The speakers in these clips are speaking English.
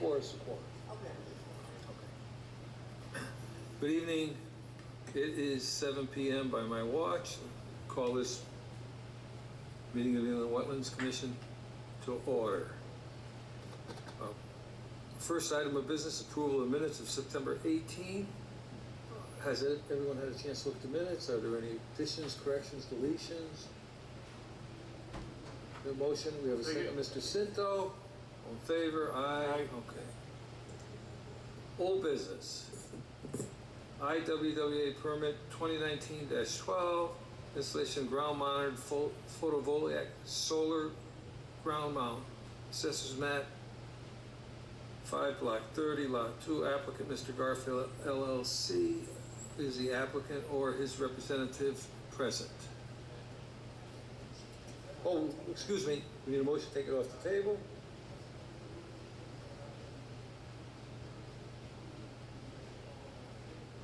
4 is support. Okay. Good evening. It is 7 p.m. by my watch. Call this meeting of the Inland Wetlands Commission to order. First item of business, approval of minutes of September 18. Has everyone had a chance to look at the minutes? Are there any additions, corrections, deletions? The motion, we have a second, Mr. Cinto. All in favor? Aye. Okay. Old business. IWWA permit 2019-12, installation ground mounted photovoltaic solar ground mount. Assessors map 5 block 30 lot 2, applicant Mr. Garfield LLC. Is the applicant or his representative present? Oh, excuse me, we need a motion to take it off the table.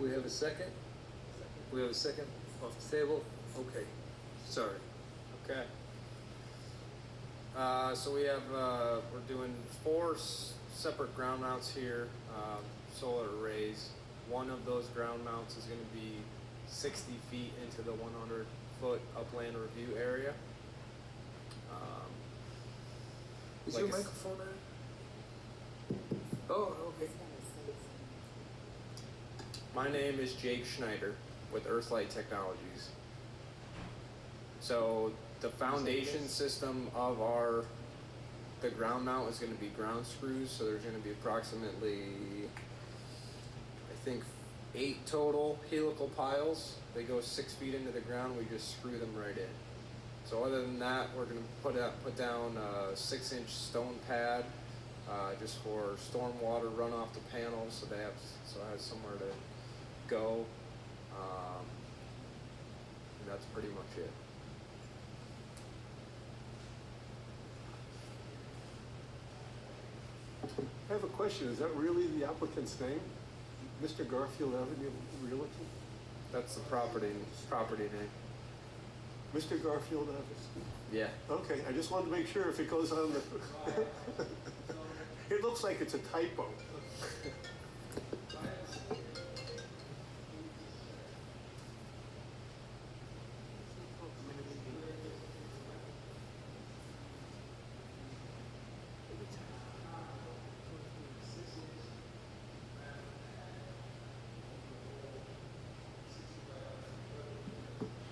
We have a second? We have a second off the table? Okay, sorry. Okay. So we have, we're doing 4 separate ground mounts here, solar arrays. One of those ground mounts is going to be 60 feet into the 100-foot upland review area. Is your microphone on? Oh, okay. My name is Jake Schneider with Earthlight Technologies. So the foundation system of the ground mount is going to be ground screws. So there's going to be approximately, I think, 8 total helical piles. They go 6 feet into the ground. We just screw them right in. So other than that, we're going to put down a 6-inch stone pad just for stormwater runoff the panels, so it has somewhere to go. And that's pretty much it. I have a question. Is that really the applicant's name? Mr. Garfield Avenue Realty? That's the property name. Mr. Garfield Avenue? Yeah. Okay, I just wanted to make sure if it goes on the... It looks like it's a typo.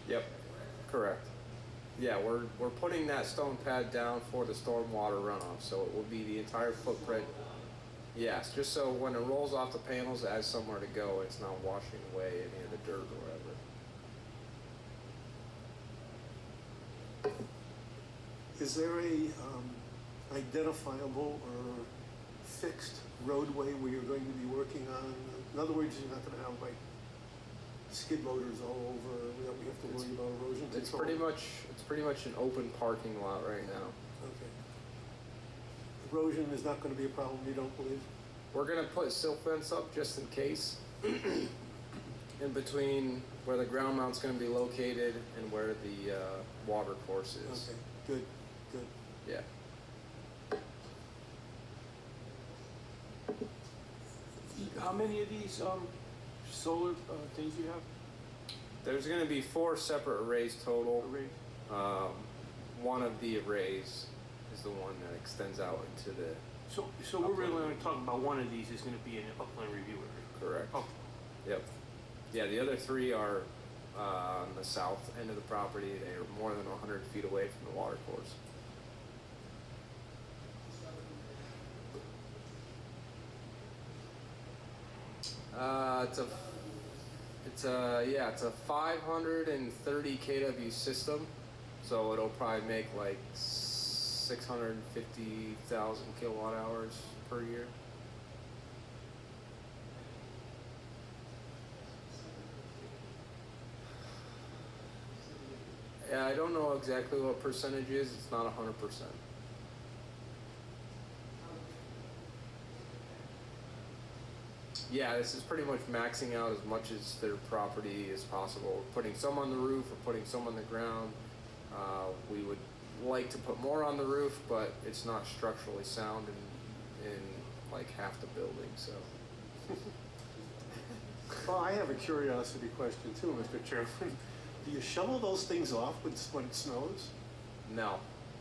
Yep, correct. Yeah, we're putting that stone pad down for the stormwater runoff, so it will be the entire footprint. Yes, just so when it rolls off the panels, it has somewhere to go. It's not washing away any of the dirt or whatever. Is there a identifiable or fixed roadway where you're going to be working on? In other words, you're not going to have like skid loaders all over. We have to worry about erosion control. It's pretty much an open parking lot right now. Okay. Erosion is not going to be a problem, you don't believe? We're gonna put silt fence up just in case, in between where the ground mount's gonna be located and where the water course is. Okay, good. Yeah. How many of these solar things you have? There's going to be 4 separate arrays total. Arrays? One of the arrays is the one that extends out into the... So we're really only talking about one of these is going to be an upland review area? Correct. Oh. Yep. Yeah, the other 3 are on the south end of the property. They are more than 100 feet away from the water course. It's a 530 kW system, so it'll probably make like 650,000 kilowatt hours per year. Yeah, I don't know exactly what percentage is. It's not 100%. Yeah, this is pretty much maxing out as much as their property as possible. Putting some on the roof or putting some on the ground. We would like to put more on the roof, but it's not structurally sound in like like half the building, so. Well, I have a curiosity question too, Mr. Chairman. Do you shovel those things off when it snows? No,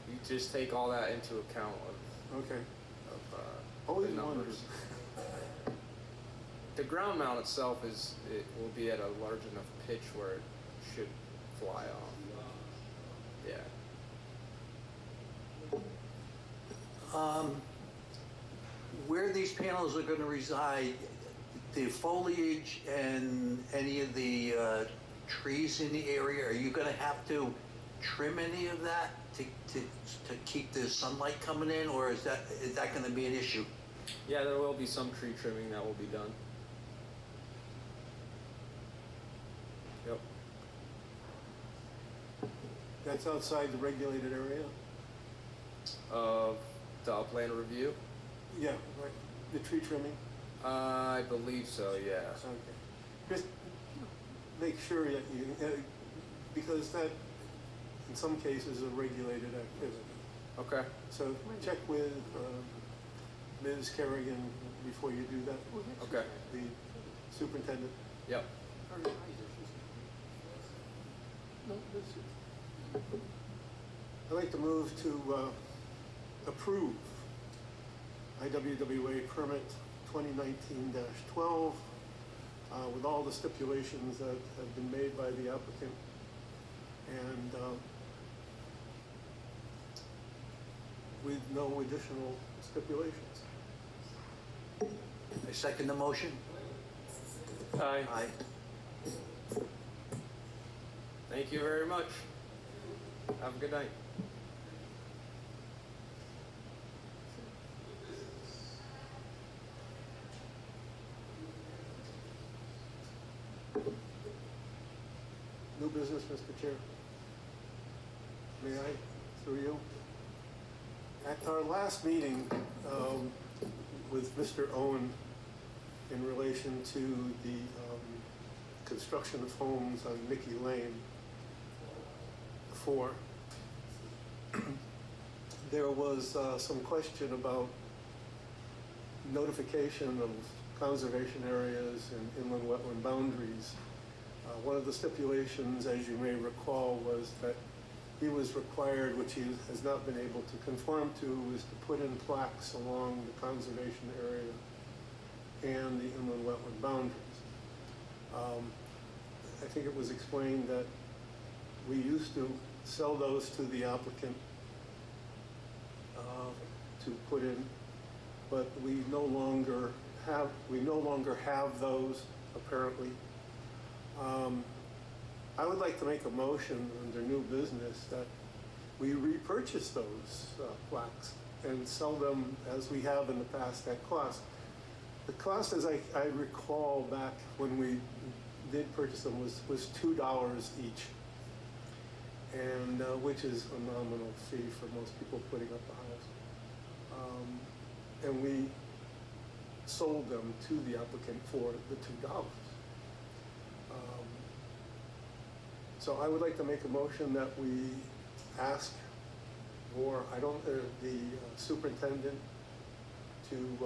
you just take all that into account Okay. of Always the numbers. wondered. The ground mount itself it will be at a large enough pitch where it should fly off. Yeah. Where these panels are going to reside, the foliage and any of the trees in the area, are you going to have to trim any of that to keep the sunlight coming in, or is that going to be an issue? Yeah, there will be some tree trimming that will be done. Yep. That's outside the regulated area? Of the upland review? Yeah, right. The tree trimming? I believe so, yeah. Okay. Just make sure that you, because that, in some cases, is a regulated activity. Okay. So check with Ms. Kerrigan before you do that. Okay. The superintendent. Yep. I'd like to move to approve IWWA permit 2019-12 with all the stipulations that have been made by the applicant, and with no additional stipulations. I second the motion. Aye. Aye. Thank you very much. Have a good night. New business, Mr. Chair. May I, through you? At our last meeting with Mr. Owen in relation to the construction of homes on Mickey Lane 4, there was some question about notification of conservation areas and inland wetland boundaries. One of the stipulations, as you may recall, was that he was required, which he has not been able to conform to, was to put in plaques along the conservation area and the inland wetland boundaries. I think it was explained that we used to sell those to the applicant to put in, but we no longer have those, apparently. I would like to make a motion under new business that we repurchase those plaques and sell them as we have in the past at cost. The cost, as I recall back when we did purchase them, was $2 each, and which is a nominal fee for most people putting up a house. And we sold them to the applicant for the $2. So I would like to make a motion that we ask for, the superintendent to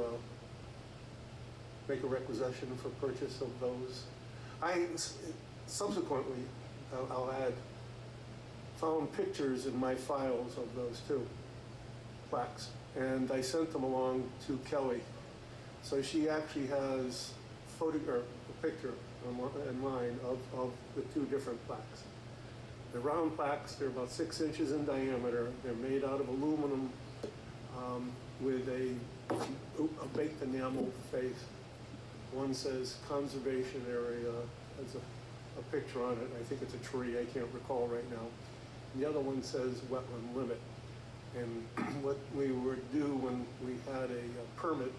make a requisition for purchase of those. I subsequently, I'll add, found pictures in my files of those two plaques, and I sent them along to Kelly. So she actually has a picture online of the two different plaques. The round plaques, they're about 6 inches in diameter. They're made out of aluminum with a baked enamel face. One says conservation area, has a picture on it. I think it's a tree, I can't recall right now. And the other one says wetland limit. And what we would do when we had a permit,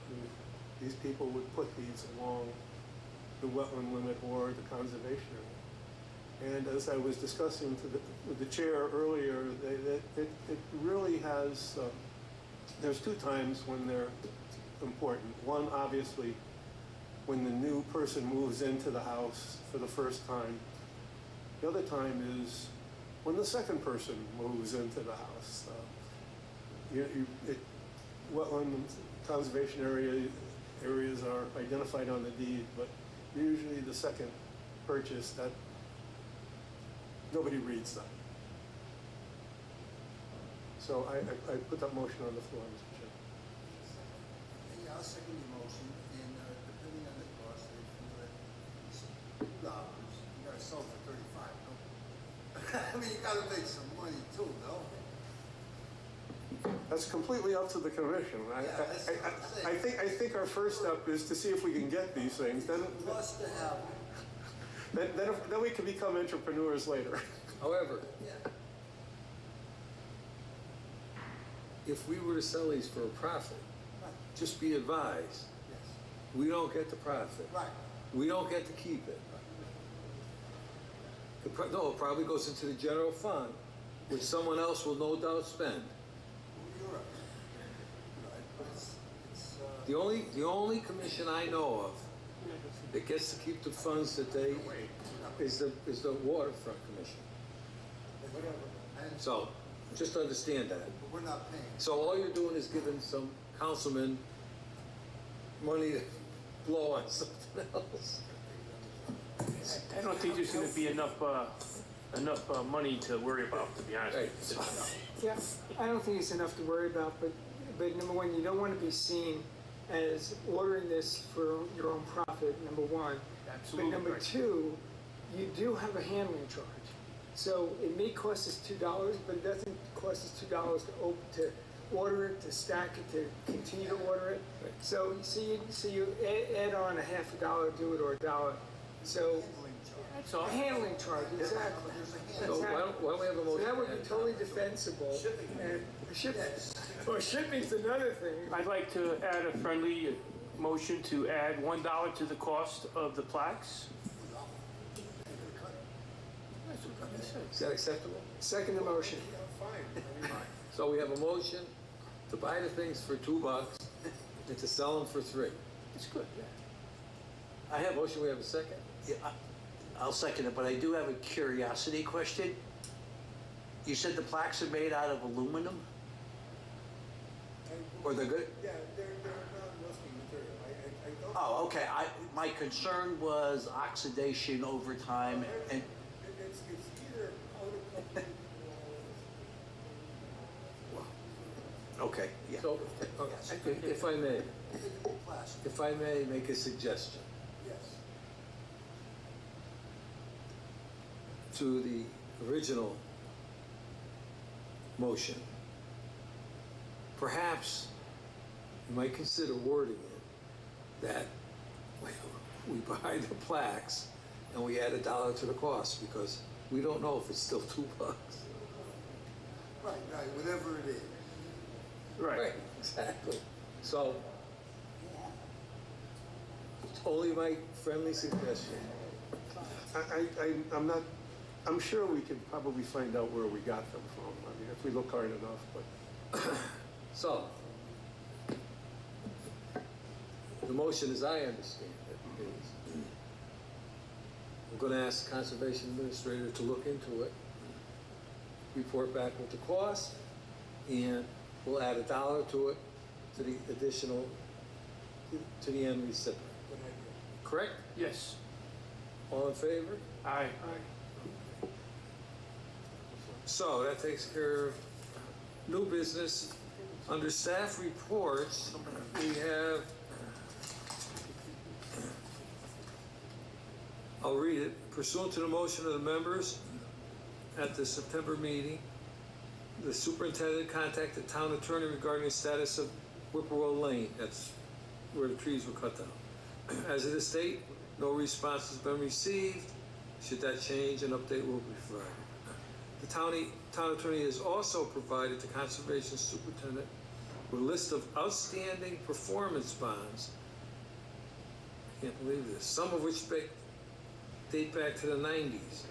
these people would put these along the wetland limit or the conservation area. And as I was discussing with the chair earlier, it really has, there's two times when they're important. One, obviously, when the new person moves into the house for the first time. The other time is when the second person moves into the house. Wetland conservation area areas are identified on the deed, but usually the second purchase, that, nobody reads that. So I put that motion on the floor, Mr. Chairman. Yeah, I'll second your motion, and depending on the cost, if it's $2, you gotta sell for 35, no? I mean, you gotta make some money too, no? That's completely up to the commission. that's what I'm saying. I think our first step is to see if we can get these things, then Plus to have, then we can become entrepreneurs later. However, yeah, if we were to sell these for a profit, right, just be advised, yes, we don't get the profit. right. We don't get to keep it. No, it probably goes into the general fund, which someone else will no doubt spend. You're right. Right, but it's, The only commission I know of that gets to keep the funds that they, is the waterfront commission. whatever, and, So, just understand that. but we're not paying. So all you're doing is giving some councilman money to blow on something else. I don't think there's gonna be enough money to worry about, to be honest Right. with you. Yeah, I don't think it's enough to worry about, but number one, you don't want to be seen as ordering this for your own profit, number one. Absolutely But number right. two, you do have a handling charge. So it may cost us $2, but it doesn't cost us $2 to order it, to stack it, to continue to order it. Right. So you add on a half a dollar, do it, or $1. So That's a all. handling charge, exactly. So why don't we have a So motion? that would be totally defensible. And shipping, well, shipping's another thing. I'd like to add a friendly motion to add $1 to the cost of the plaques. Is that acceptable? Second the motion. So we have a motion to buy the things for $2 and to sell them for $3. It's good, yeah. I have, Motion, we have a second? yeah, I'll second it, but I do have a curiosity question. You said the plaques are made out of aluminum? Or they're good? Yeah, they're non-rusting material, I don't. Oh, okay, my concern was oxidation over time and, It's either out of okay, yeah. So, if I may, plastic, if I may make a suggestion yes. to the original motion, perhaps you might consider wording it that we buy the plaques and we add $1 to the cost, because we don't know if it's still $2. Right, whatever it is. Right. Exactly. So, it's only my friendly suggestion. I'm sure we could probably find out where we got them from. I mean, if we look hard enough, but So, the motion as I understand it is, I'm going to ask the Conservation Administrator to look into it, report back with the cost, and we'll add $1 to it, to the additional, to the end recipient. Correct? Yes. All in favor? Aye. So that takes care of new business. Under staff reports, we have, I'll read it. Pursuant to the motion of the members at the September meeting, the superintendent contacted town attorney regarding the status of Whippoorwill Lane. That's where the trees were cut down. As of this date, no response has been received. Should that change, an update will be provided. The town attorney has also provided the conservation superintendent with a list of outstanding performance bonds. I can't believe this. Some of which date back to the 90s.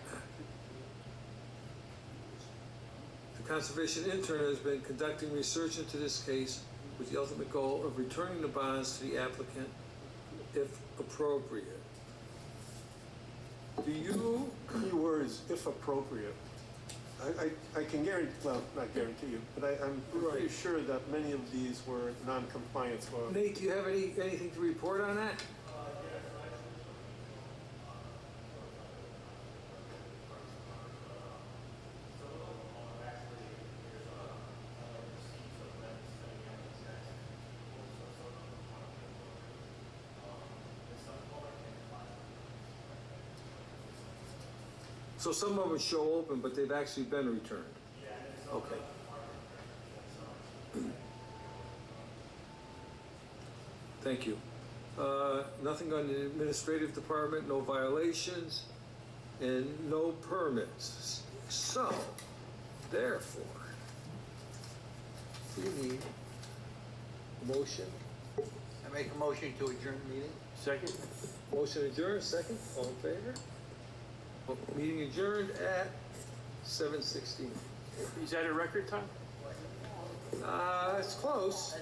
The conservation intern has been conducting research into this case with the ultimate goal of returning the bonds to the applicant if appropriate. Do you? key words, if appropriate. I can guarantee, well, not guarantee you, but I'm pretty sure that many of these were non-compliance for. Nate, do you have anything to report on that? So some of them show open, but they've actually been returned? Okay. Thank you. Nothing on the administrative department, no violations, and no permits. So, therefore, we need a motion. I make a motion to adjourn the meeting? Second? Motion adjourned, second, all in favor? Meeting adjourned at 7:16. Is that a record time? It's close.